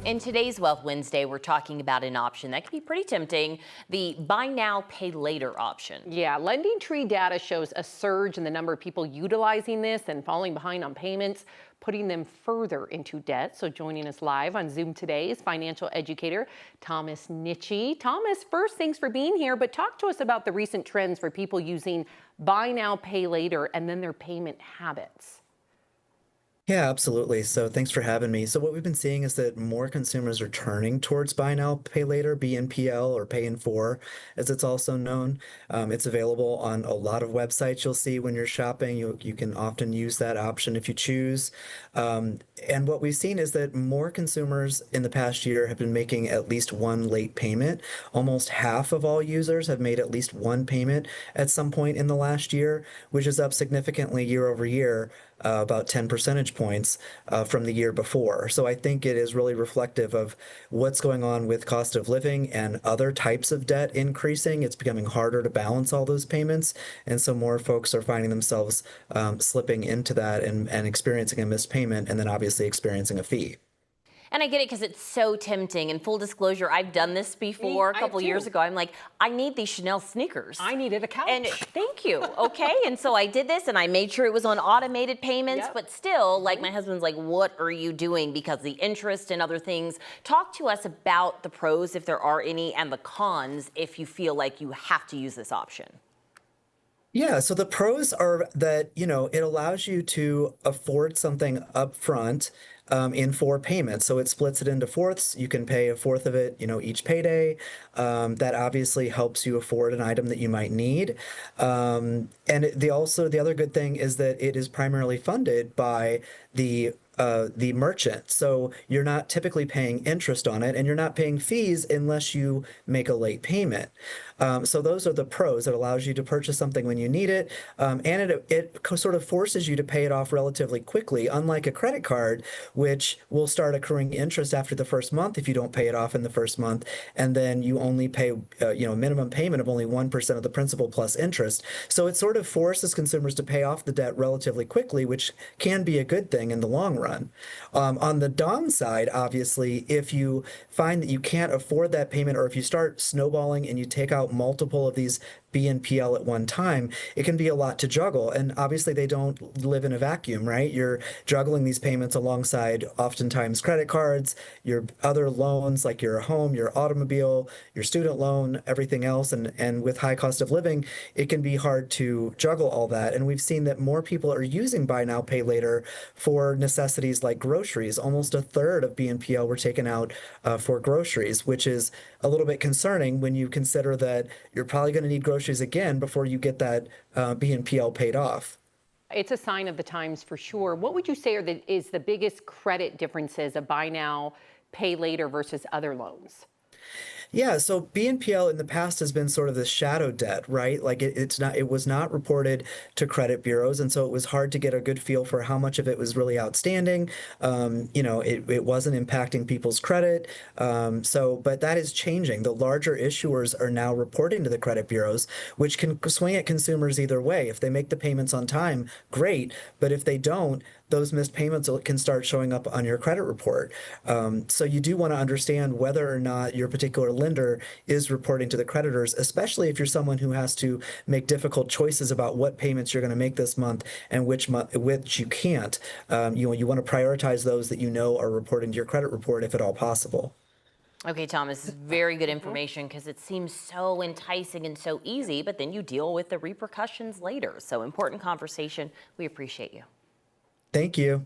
In today's Wealth Wednesday, we're talking about an option that can be pretty tempting, the buy now, pay later option. Yeah, Lending Tree data shows a surge in the number of people utilizing this and falling behind on payments, putting them further into debt. So joining us live on Zoom today is financial educator Thomas Nitzsche. Thomas, first, thanks for being here, but talk to us about the recent trends for people using buy now, pay later, and then their payment habits. Yeah, absolutely. So thanks for having me. So what we've been seeing is that more consumers are turning towards buy now, pay later, BNPL, or pay in four, as it's also known. It's available on a lot of websites you'll see when you're shopping. You can often use that option if you choose. And what we've seen is that more consumers in the past year have been making at least one late payment. Almost half of all users have made at least one payment at some point in the last year, which is up significantly year over year, about 10 percentage points from the year before. So I think it is really reflective of what's going on with cost of living and other types of debt increasing. It's becoming harder to balance all those payments. And so more folks are finding themselves slipping into that and experiencing a missed payment and then obviously experiencing a fee. And I get it because it's so tempting. And full disclosure, I've done this before a couple years ago. I'm like, I need these Chanel sneakers. I needed a couch. And thank you. Okay. And so I did this and I made sure it was on automated payments, but still, like my husband's like, what are you doing? Because the interest and other things. Talk to us about the pros, if there are any, and the cons if you feel like you have to use this option. Yeah, so the pros are that, it allows you to afford something upfront in four payments. So it splits it into fourths. You can pay a fourth of it, each payday. That obviously helps you afford an item that you might need. And the other good thing is that it is primarily funded by the merchant. So you're not typically paying interest on it and you're not paying fees unless you make a late payment. So those are the pros. It allows you to purchase something when you need it. And it sort of forces you to pay it off relatively quickly, unlike a credit card, which will start accruing interest after the first month if you don't pay it off in the first month. And then you only pay, a minimum payment of only 1% of the principal plus interest. So it sort of forces consumers to pay off the debt relatively quickly, which can be a good thing in the long run. On the downside, obviously, if you find that you can't afford that payment, or if you start snowballing and you take out multiple of these BNPL at one time, it can be a lot to juggle. And obviously they don't live in a vacuum, right? You're juggling these payments alongside oftentimes credit cards, your other loans like your home, your automobile, your student loan, everything else. And with high cost of living, it can be hard to juggle all that. And we've seen that more people are using buy now, pay later for necessities like groceries. Almost a third of BNPL were taken out for groceries, which is a little bit concerning when you consider that you're probably going to need groceries again before you get that BNPL paid off. It's a sign of the times for sure. What would you say is the biggest credit differences of buy now, pay later versus other loans? Yeah, so BNPL in the past has been sort of the shadow debt, right? Like it was not reported to credit bureaus, and so it was hard to get a good feel for how much of it was really outstanding. It wasn't impacting people's credit. But that is changing. The larger issuers are now reporting to the credit bureaus, which can swing at consumers either way. If they make the payments on time, great. But if they don't, those missed payments can start showing up on your credit report. So you do want to understand whether or not your particular lender is reporting to the creditors, especially if you're someone who has to make difficult choices about what payments you're going to make this month and which you can't. You want to prioritize those that you know are reporting to your credit report if at all possible. Okay, Thomas, this is very good information because it seems so enticing and so easy, but then you deal with the repercussions later. So important conversation. We appreciate you. Thank you.